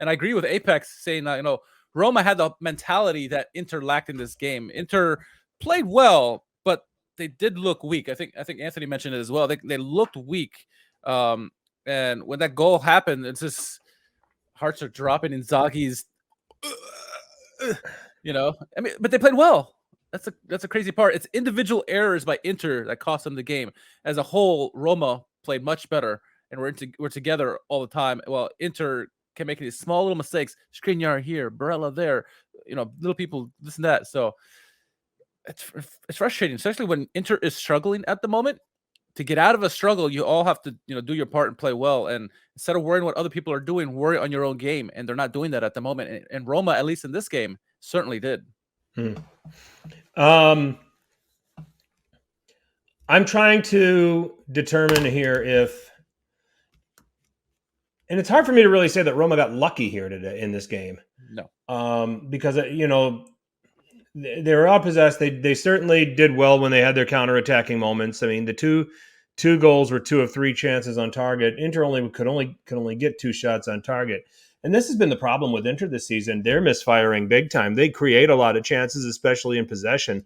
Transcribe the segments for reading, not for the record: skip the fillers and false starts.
And I agree with Apex saying that, Roma had the mentality that Inter lacked in this game. Inter played well, but they did look weak. I think Anthony mentioned it as well. They looked weak. And when that goal happened, it's just hearts are dropping. Inzaghi's, I mean, but they played well. That's a crazy part. It's individual errors by Inter that cost them the game. As a whole, Roma played much better, and we're together all the time. Well, Inter can make these small little mistakes. Skriniar here, Barella there, little people, this and that. So it's frustrating, especially when Inter is struggling at the moment. To get out of a struggle, you all have to, do your part and play well. And instead of worrying what other people are doing, worry on your own game. And they're not doing that at the moment. And Roma, at least in this game, certainly did. I'm trying to determine here and it's hard for me to really say that Roma got lucky here today in this game. No. Because, they were all possessed. They certainly did well when they had their counter-attacking moments. I mean, the two goals were 2 of 3 chances on target. Inter could only get 2 shots on target. And this has been the problem with Inter this season. They're misfiring big time. They create a lot of chances, especially in possession,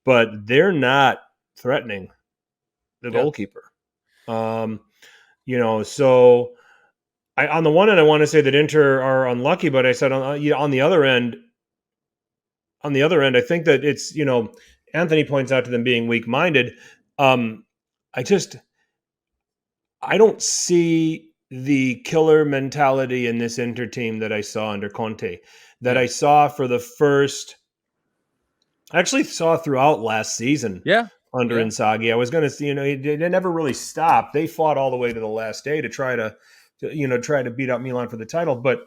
but they're not threatening the goalkeeper. So on the one end, I want to say that Inter are unlucky, but I said on the other end, I think that it's, Anthony points out to them being weak-minded. I don't see the killer mentality in this Inter team that I saw under Conte, that I saw I actually saw throughout last season under Inzaghi. I was going to see, they never really stopped. They fought all the way to the last day to try to beat out Milan for the title. But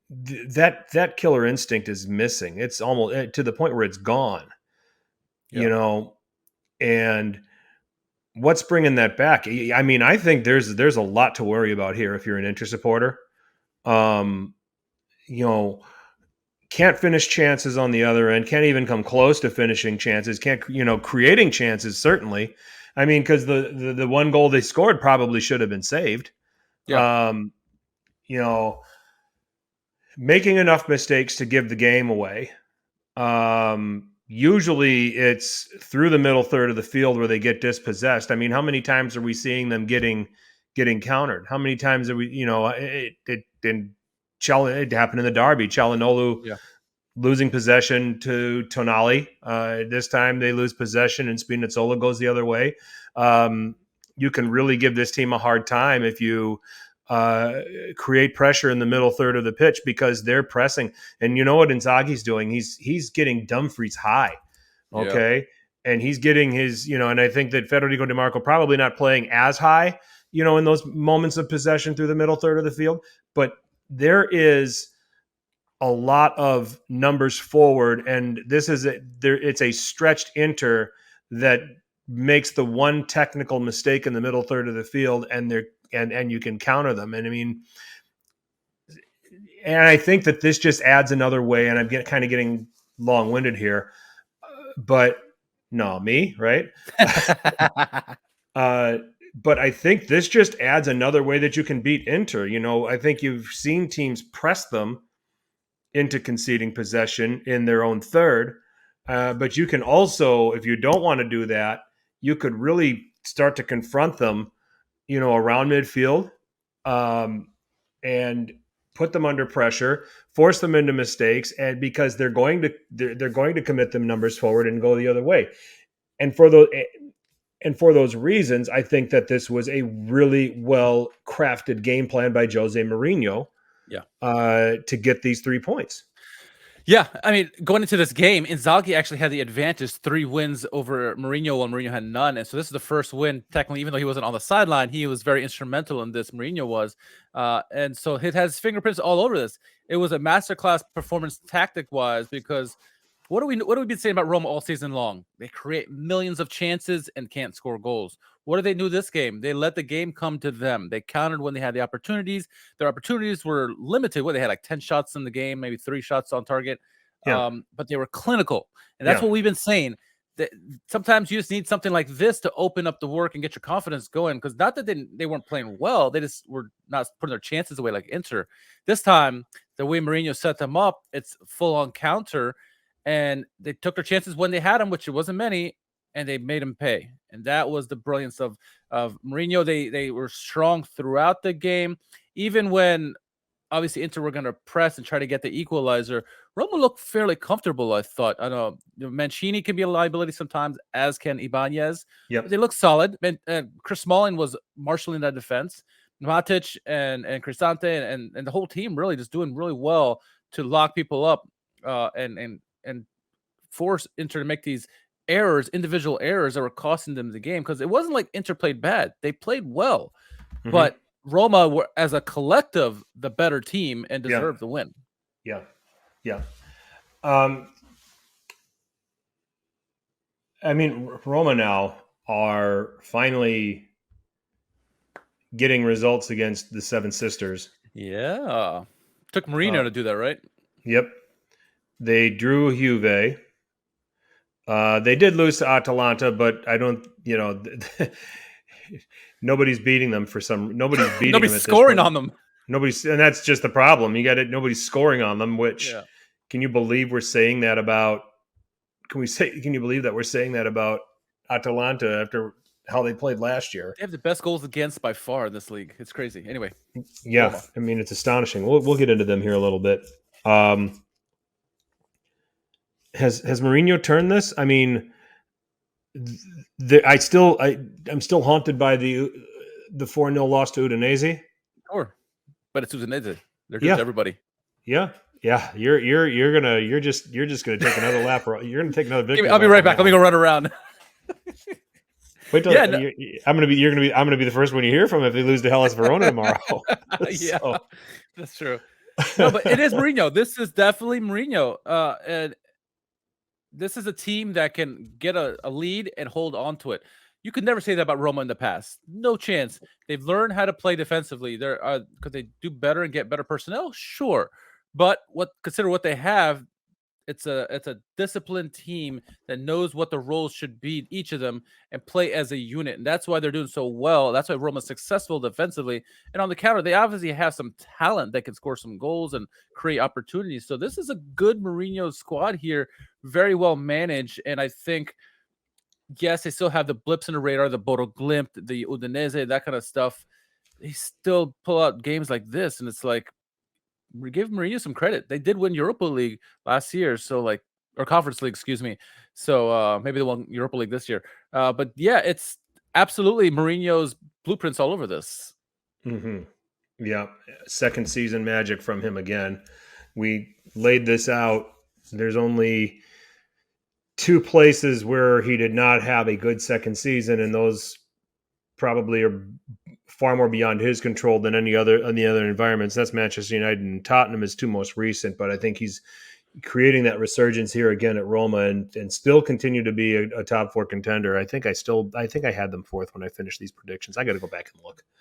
that killer instinct is missing. It's almost to the point where it's gone, and what's bringing that back? I mean, I think there's a lot to worry about here if you're an Inter supporter. Can't finish chances on the other end, can't even come close to finishing chances, creating chances, certainly. I mean, because the one goal they scored probably should have been saved. Making enough mistakes to give the game away. Usually it's through the middle third of the field where they get dispossessed. I mean, how many times are we seeing them getting countered? How many times are we, it happened in the derby. Çalhanoğlu losing possession to Tonali. This time they lose possession and Spinazzola goes the other way. You can really give this team a hard time if you create pressure in the middle third of the pitch because they're pressing. And you know what Inzaghi's doing? He's getting Dumfries high, okay? And he's getting his, and I think that Federico Di Marco probably not playing as high, in those moments of possession through the middle third of the field. But there is a lot of numbers forward, and it's a stretched Inter that makes the one technical mistake in the middle third of the field, and you can counter them. And I mean, and I think that this just adds another way, and I'm kind of getting long-winded here, but no, me, right? But I think this just adds another way that you can beat Inter. I think you've seen teams press them into conceding possession in their own third. But you can also, if you don't want to do that, you could really start to confront them, around midfield, and put them under pressure, force them into mistakes, and because they're going to commit them numbers forward and go the other way. And for those reasons, I think that this was a really well crafted game plan by Jose Mourinho. To get these 3 points. Yeah, I mean, going into this game, Inzaghi actually had the advantage, 3 wins over Mourinho while Mourinho had none. And so this is the first win, technically, even though he wasn't on the sideline, he was very instrumental in this, Mourinho was. And so it has fingerprints all over this. It was a masterclass performance tactic-wise because what have we been saying about Roma all season long? They create millions of chances and can't score goals. What did they do this game? They let the game come to them. They countered when they had the opportunities. Their opportunities were limited. They had like 10 shots in the game, maybe 3 shots on target. But they were clinical. And that's what we've been saying. sometimes you just need something like this to open up the work and get your confidence going. Because not that they weren't playing well, they just were not putting their chances away like Inter. This time, the way Mourinho set them up, it's full on counter, and they took their chances when they had them, which it wasn't many, and they made them pay. And that was the brilliance of Mourinho. They were strong throughout the game, even when obviously Inter were going to press and try to get the equalizer. Roma looked fairly comfortable, I thought. I know Mancini can be a liability sometimes, as can Ibanez. Yep. But they look solid. Chris Smalling was marshaling that defense. Matic and Cristante and the whole team really just doing really well to lock people up and force Inter to make these errors, individual errors that were costing them the game. Because it wasn't like Inter played bad. They played well. But Roma were, as a collective, the better team and deserved the win. Yeah. I mean, Roma now are finally getting results against the Seven Sisters. Yeah. Took Mourinho to do that, right? Yep. They drew Juve. They did lose to Atalanta, but I don't, nobody's beating them for some. Nobody's beating them. Nobody's scoring on them. And that's just the problem. You got it. Nobody's scoring on them. Which can you believe we're saying that about? Can you believe that we're saying that about Atalanta after how they played last year? They have the best goals against by far in this league. It's crazy. Anyway. Yeah, Roma. I mean, it's astonishing. We'll get into them here a little bit. Has Mourinho turned this? I mean, I'm still haunted by the 4-0 loss to Udinese. Sure, but it's Udinese. They're good to everybody. Yeah. You're just gonna take another lap. You're gonna take another victory. I'll be right back. Let me go run around. Wait till I'm gonna be the first one you hear from if they lose to Hellas Verona tomorrow. Yeah, that's true. No, but it is Mourinho. This is definitely Mourinho. And this is a team that can get a lead and hold on to it. You could never say that about Roma in the past. No chance. They've learned how to play defensively. Could they do better and get better personnel? Sure. But consider what they have. It's a disciplined team that knows what the roles should be, each of them, and play as a unit. And that's why they're doing so well. That's why Roma's successful defensively. And on the counter, they obviously have some talent that can score some goals and create opportunities. So this is a good Mourinho squad here, very well managed. And I think, yes, they still have the blips in the radar, the Bodo Glimt, the Udinese, that kind of stuff. They still pull out games like this, and it's like, we give Mourinho some credit. They did win Europa League last year, or Conference League, excuse me. So maybe they won Europa League this year. But yeah, it's absolutely Mourinho's blueprints all over this. Mm-hmm. Yeah, second season magic from him again. We laid this out. There's only 2 places where he did not have a good second season, and those probably are far more beyond his control than any other environments. That's Manchester United and Tottenham, is 2 most recent, but I think he's creating that resurgence here again at Roma and still continue to be a top 4 contender. I think I had them 4th when I finished these predictions. I got to go back and look.